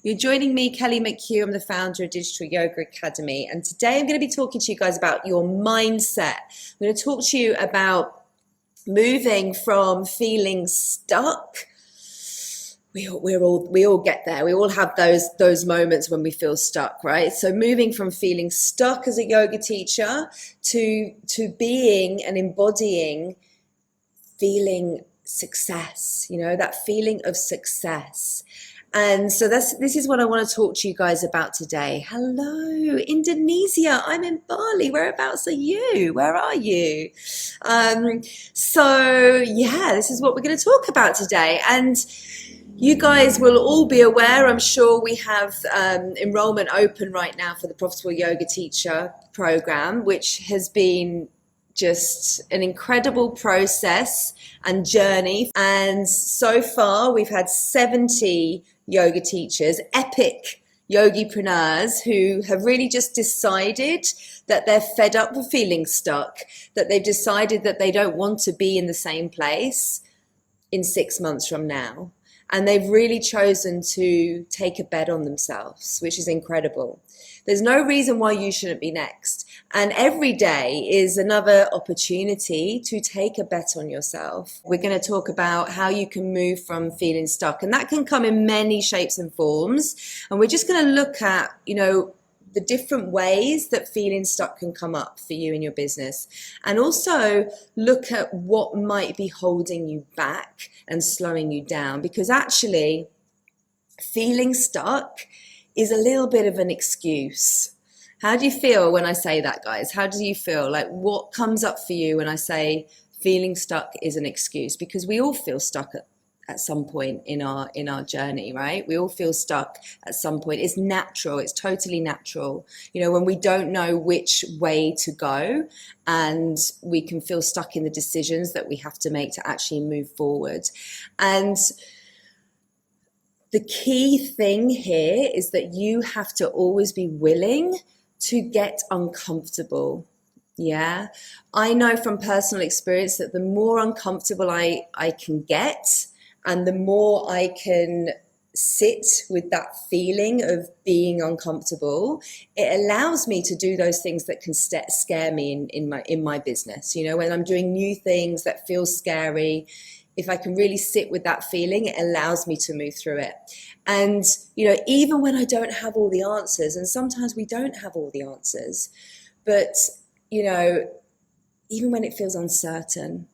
You're joining me, Kelly McHugh. I'm the founder of Digital Yoga Academy. And today I'm going to be talking to you guys about your mindset. I'm going to talk to you about moving from feeling stuck. We all get there. We all have those moments when we feel stuck, right? So moving from feeling stuck as a yoga teacher to being and embodying feeling success, that feeling of success. And so this is what I want to talk to you guys about today. Hello, Indonesia. I'm in Bali. Whereabouts are you? Where are you? So this is what we're going to talk about today. And you guys will all be aware, I'm sure we have enrollment open right now for the Profitable Yoga Teacher program, which has been just an incredible process and journey. And so far we've had 70 yoga teachers, epic yogipreneurs, who have really just decided that they're fed up with feeling stuck, that they've decided that they don't want to be in the same place in 6 months from now. And they've really chosen to take a bet on themselves, which is incredible. There's no reason why you shouldn't be next. And every day is another opportunity to take a bet on yourself. We're going to talk about how you can move from feeling stuck. And that can come in many shapes and forms. And we're just going to look at, the different ways that feeling stuck can come up for you in your business, and also look at what might be holding you back and slowing you down, because actually feeling stuck is a little bit of an excuse. How do you feel when I say that, guys? How do you feel? Like, what comes up for you when I say feeling stuck is an excuse? Because we all feel stuck at some point in our journey, right? We all feel stuck at some point. It's natural. It's totally natural. When we don't know which way to go, and we can feel stuck in the decisions that we have to make to actually move forward. And the key thing here is that you have to always be willing to get uncomfortable. Yeah. I know from personal experience that the more uncomfortable I can get, and the more I can sit with that feeling of being uncomfortable, it allows me to do those things that can scare me in my business. When I'm doing new things that feel scary, if I can really sit with that feeling, it allows me to move through it. And, even when I don't have all the answers, and sometimes we don't have all the answers, but, even when it feels uncertain,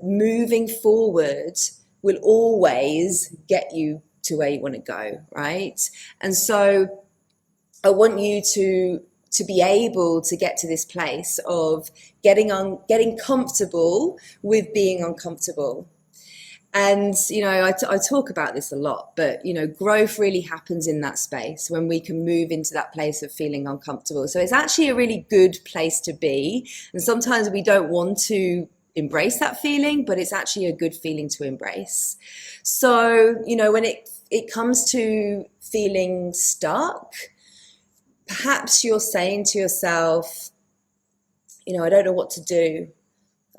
moving forward will always get you to where you want to go, right? And so I want you to be able to get to this place of getting comfortable with being uncomfortable. And, I talk about this a lot, but, growth really happens in that space when we can move into that place of feeling uncomfortable. So it's actually a really good place to be. And sometimes we don't want to embrace that feeling, but it's actually a good feeling to embrace. So, when it comes to feeling stuck, perhaps you're saying to yourself, I don't know what to do.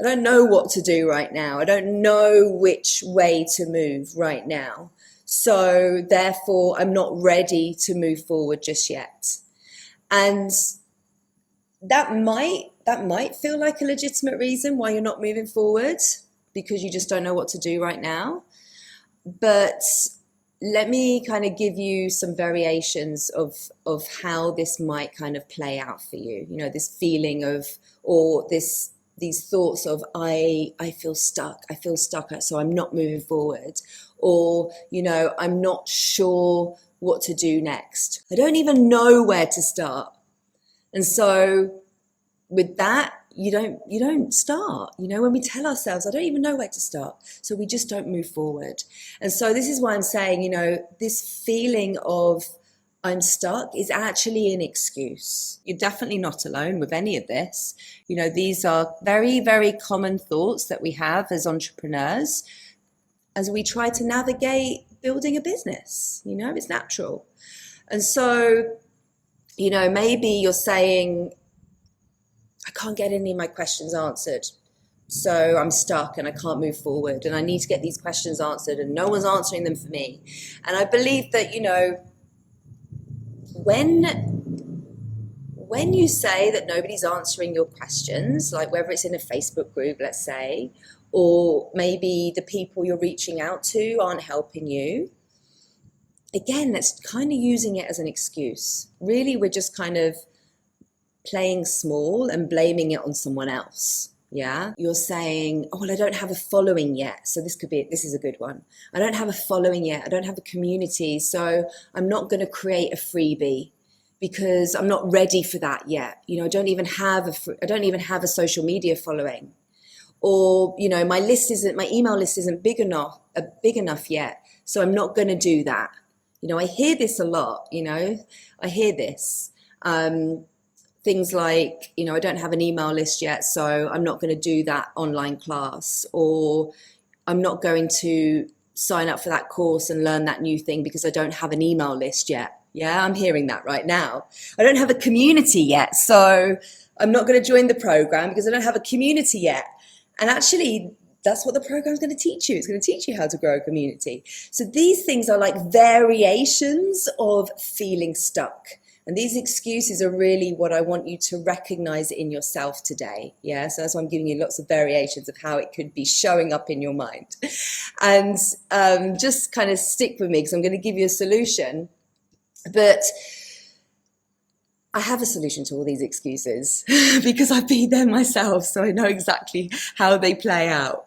I don't know what to do right now. I don't know which way to move right now. So therefore, I'm not ready to move forward just yet. And that might feel like a legitimate reason why you're not moving forward, because you just don't know what to do right now. But let me kind of give you some variations of how this might kind of play out for you. This feeling of, or these thoughts of, I feel stuck, so I'm not moving forward. Or, I'm not sure what to do next. I don't even know where to start. And so with that, you don't start. When we tell ourselves, I don't even know where to start, so we just don't move forward. And so this is why I'm saying, this feeling of I'm stuck is actually an excuse. You're definitely not alone with any of this. These are very, very common thoughts that we have as entrepreneurs as we try to navigate building a business. It's natural. And so, maybe you're saying, I can't get any of my questions answered. So I'm stuck and I can't move forward, and I need to get these questions answered and no one's answering them for me. And I believe that, when you say that nobody's answering your questions, like whether it's in a Facebook group, let's say, or maybe the people you're reaching out to aren't helping you, again, that's kind of using it as an excuse. Really, we're just kind of playing small and blaming it on someone else. Yeah, you're saying, oh, well, I don't have a following yet. So this is a good one. I don't have a following yet. I don't have a community. So I'm not going to create a freebie because I'm not ready for that yet. You know, I don't even have a social media following, or, you know, my email list isn't big enough yet. So I'm not going to do that. You know, I hear this a lot, you know, I hear this. Things like, you know, I don't have an email list yet, so I'm not going to do that online class, or I'm not going to sign up for that course and learn that new thing because I don't have an email list yet. Yeah, I'm hearing that right now. I don't have a community yet, so I'm not going to join the program because I don't have a community yet. And actually, that's what the program is going to teach you. It's going to teach you how to grow a community. So these things are like variations of feeling stuck. And these excuses are really what I want you to recognize in yourself today. Yeah, so that's why I'm giving you lots of variations of how it could be showing up in your mind. And just kind of stick with me because I'm going to give you a solution. But I have a solution to all these excuses because I've been there myself, so I know exactly how they play out.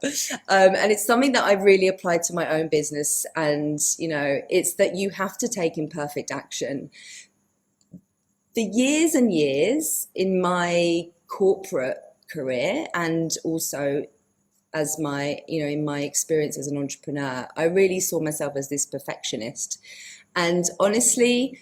And it's something that I've really applied to my own business. And, you know, it's that you have to take imperfect action. For years and years in my corporate career, and also as in my experience as an entrepreneur, I really saw myself as this perfectionist. And honestly,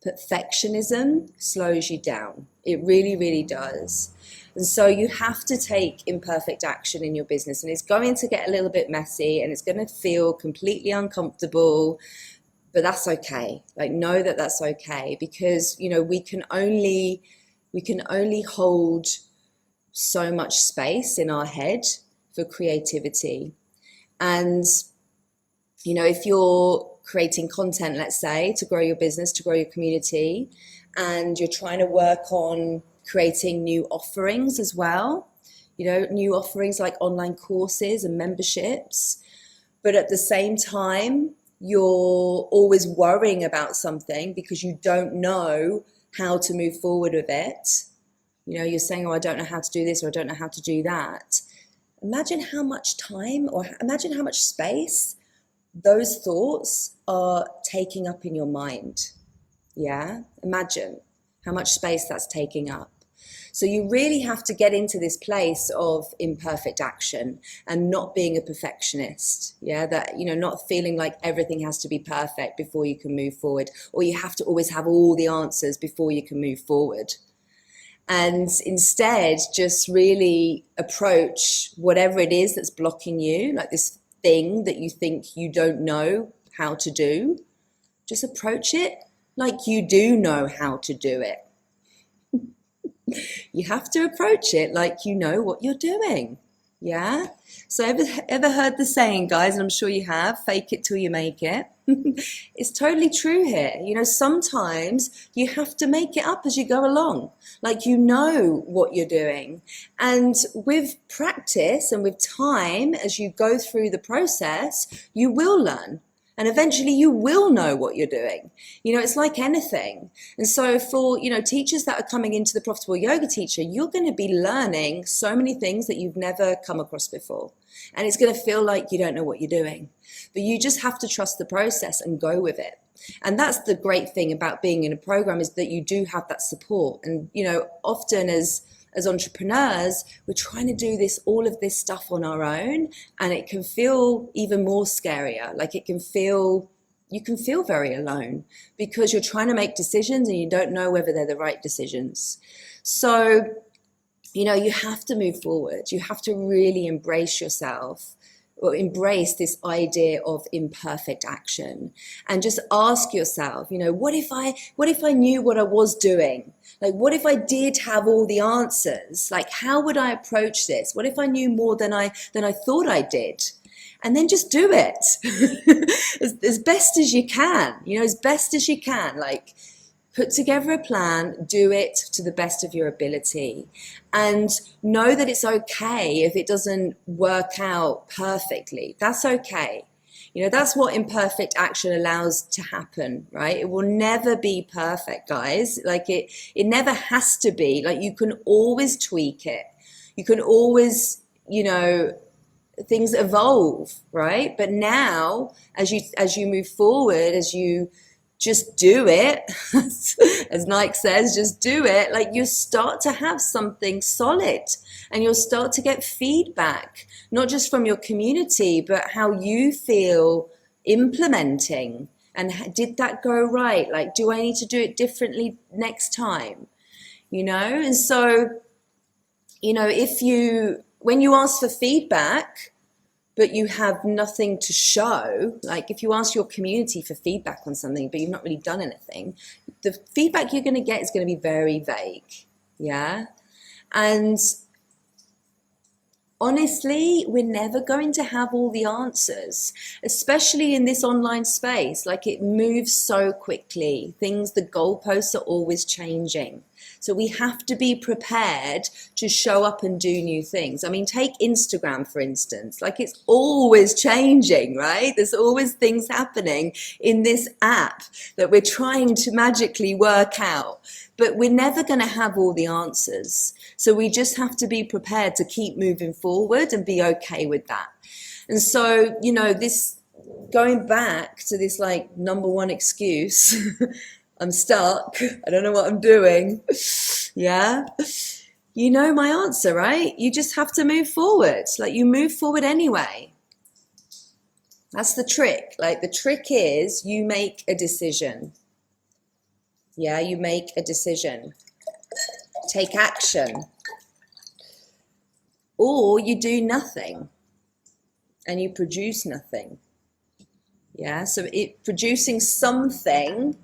perfectionism slows you down. It really, really does. And so you have to take imperfect action in your business, and it's going to get a little bit messy and it's going to feel completely uncomfortable. But that's okay. Like, know that that's okay, because, you know, we can only hold so much space in our head for creativity. And, you know, if you're creating content, let's say, to grow your business, to grow your community, and you're trying to work on creating new offerings as well, you know, new offerings like online courses and memberships, but at the same time, you're always worrying about something because you don't know how to move forward with it. You know, you're saying, oh, I don't know how to do this, or I don't know how to do that. Imagine how much time, or imagine how much space those thoughts are taking up in your mind. Yeah, imagine how much space that's taking up. So you really have to get into this place of imperfect action and not being a perfectionist. Yeah, that, you know, not feeling like everything has to be perfect before you can move forward, or you have to always have all the answers before you can move forward. And instead, just really approach whatever it is that's blocking you, like this thing that you think you don't know how to do. Just approach it like you do know how to do it. You have to approach it like you know what you're doing. Yeah? So ever heard the saying, guys, and I'm sure you have, fake it till you make it? It's totally true here. You know, sometimes you have to make it up as you go along, like you know what you're doing. And with practice and with time, as you go through the process, you will learn. And eventually you will know what you're doing. You know, it's like anything. And so for, you know, teachers that are coming into the Profitable Yoga Teacher, you're going to be learning so many things that you've never come across before. And it's going to feel like you don't know what you're doing. But you just have to trust the process and go with it. And that's the great thing about being in a program, is that you do have that support. And, you know, often as entrepreneurs, we're trying to do all of this stuff on our own, and it can feel even more scarier. Like you can feel very alone because you're trying to make decisions and you don't know whether they're the right decisions. So, you know, you have to move forward. You have to really embrace yourself, or embrace this idea of imperfect action, and just ask yourself, you know, what if I knew what I was doing? Like, what if I did have all the answers? Like, how would I approach this? What if I knew more than I thought I did? And then just do it as best as you can, you know, as best as you can. Like, Put together a plan, do it to the best of your ability, and know that it's okay if it doesn't work out perfectly. That's okay. You know, that's what imperfect action allows to happen, right? It will never be perfect, guys. Like it never has to be. Like, you can always tweak it. You can always, you know, things evolve, right? But now, as you move forward, as you just do it, as Nike says, just do it, like, you start to have something solid, and you'll start to get feedback, not just from your community, but how you feel implementing. And did that go right? Like, do I need to do it differently next time? You know? And so, you know, when you ask for feedback, but you have nothing to show, like if you ask your community for feedback on something, but you've not really done anything, the feedback you're going to get is going to be very vague. Yeah. And honestly, we're never going to have all the answers, especially in this online space. Like, it moves so quickly. The goalposts are always changing. So we have to be prepared to show up and do new things. I mean, take Instagram, for instance. Like, it's always changing, right? There's always things happening in this app that we're trying to magically work out. But we're never going to have all the answers. So we just have to be prepared to keep moving forward and be okay with that. And so, you know, this, going back to this, like, number one excuse, I'm stuck, I don't know what I'm doing. Yeah. You know my answer, right? You just have to move forward. Like, you move forward anyway. That's the trick. Like, the trick is you make a decision. Yeah, you make a decision. Take action. Or you do nothing and you produce nothing. Yeah, so producing something,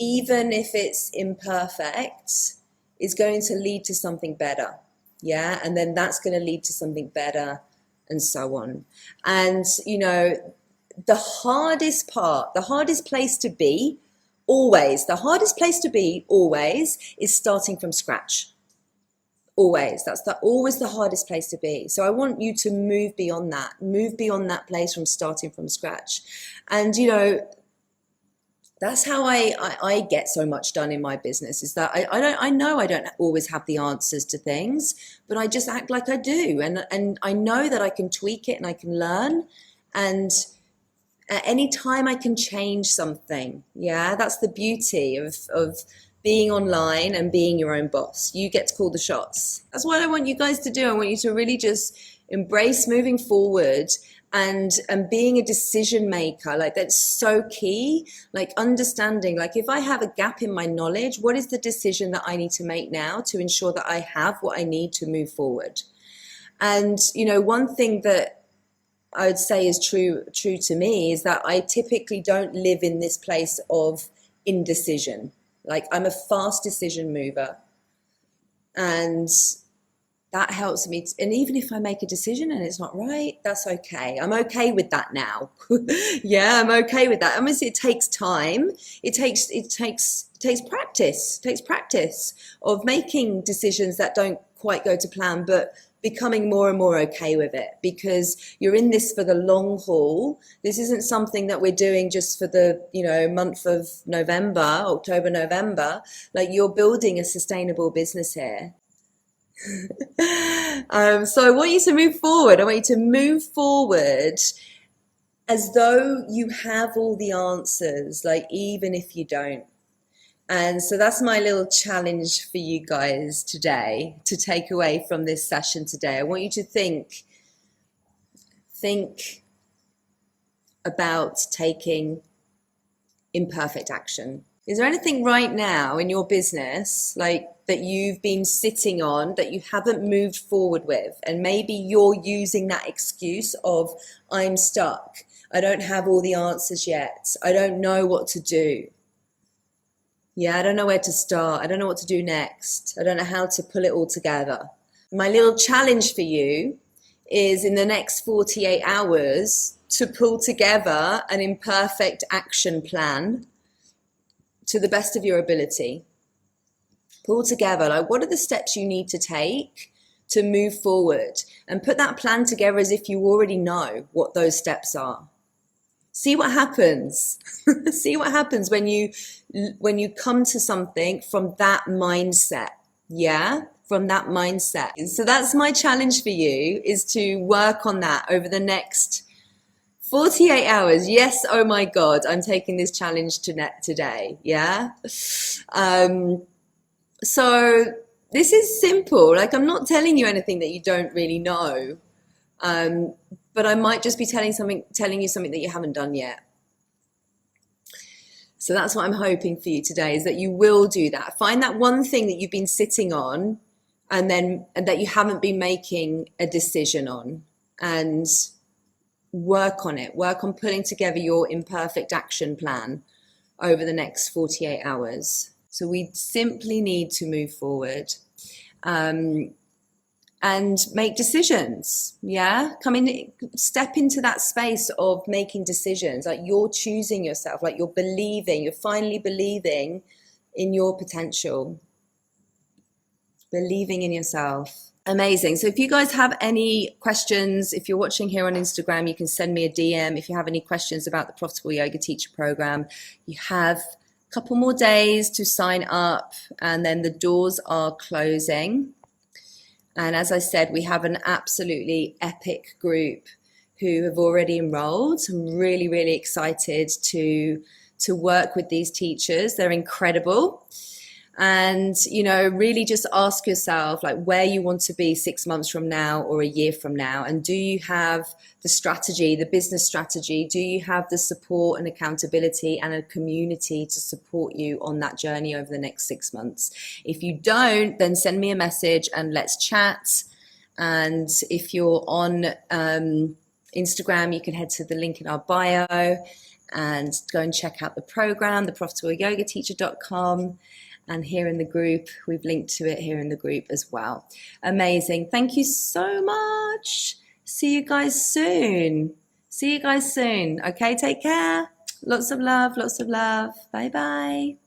even if it's imperfect, is going to lead to something better. Yeah, and then that's going to lead to something better, and so on. And, you know, the hardest place to be, always is starting from scratch. Always. That's always the hardest place to be. So I want you to move beyond that place from starting from scratch. And, you know, that's how I get so much done in my business, is that I know I don't always have the answers to things, but I just act like I do. And I know that I can tweak it and I can learn. And at any time I can change something. Yeah, that's the beauty of being online and being your own boss. You get to call the shots. That's what I want you guys to do. I want you to really just embrace moving forward and being a decision maker. Like, that's so key. Like, understanding, like, if I have a gap in my knowledge, what is the decision that I need to make now to ensure that I have what I need to move forward? And, you know, one thing that I would say is true to me is that I typically don't live in this place of indecision. Like, I'm a fast decision mover, and that helps me. And even if I make a decision and it's not right, that's okay. I'm okay with that now. Yeah, I'm okay with that. Obviously, it takes time. It takes practice of making decisions that don't quite go to plan, but becoming more and more okay with it, because you're in this for the long haul. This isn't something that we're doing just for the, you know, month of October, November. Like, you're building a sustainable business here. So I want you to move forward. I want you to move forward as though you have all the answers, like, even if you don't. And so that's my little challenge for you guys today to take away from this session today. I want you to think about taking imperfect action. Is there anything right now in your business, like, that you've been sitting on that you haven't moved forward with? And maybe you're using that excuse of, I'm stuck. I don't have all the answers yet. I don't know what to do. Yeah, I don't know where to start. I don't know what to do next. I don't know how to pull it all together. My little challenge for you is, in the next 48 hours, to pull together an imperfect action plan to the best of your ability. Pull together, like, what are the steps you need to take to move forward, and put that plan together as if you already know what those steps are. See what happens. See what happens when you come to something from that mindset. Yeah, from that mindset. So that's my challenge for you, is to work on that over the next 48 hours. Yes, oh my God, I'm taking this challenge today. Yeah. So this is simple. Like, I'm not telling you anything that you don't really know, but I might just be telling you something that you haven't done yet. So that's what I'm hoping for you today, is that you will do that. Find that one thing that you've been sitting on and that you haven't been making a decision on, and work on it. Work on putting together your imperfect action plan over the next 48 hours. So we simply need to move forward and make decisions. Yeah, step into that space of making decisions. Like, you're choosing yourself, like you're finally believing in your potential, believing in yourself. Amazing. So if you guys have any questions, if you're watching here on Instagram, you can send me a DM. If you have any questions about the Profitable Yoga Teacher Program, you have a couple more days to sign up, and then the doors are closing. And as I said, we have an absolutely epic group who have already enrolled. I'm really, really excited to work with these teachers. They're incredible. And, really just ask yourself, like, where you want to be 6 months from now or a year from now. And do you have the strategy, the business strategy? Do you have the support and accountability and a community to support you on that journey over the next 6 months? If you don't, then send me a message and let's chat. And if you're on Instagram, you can head to the link in our bio and go and check out the program, theprofitableyogateacher.com. And here in the group, we've linked to it here in the group as well. Amazing. Thank you so much. See you guys soon. Okay, take care. Lots of love. Bye-bye.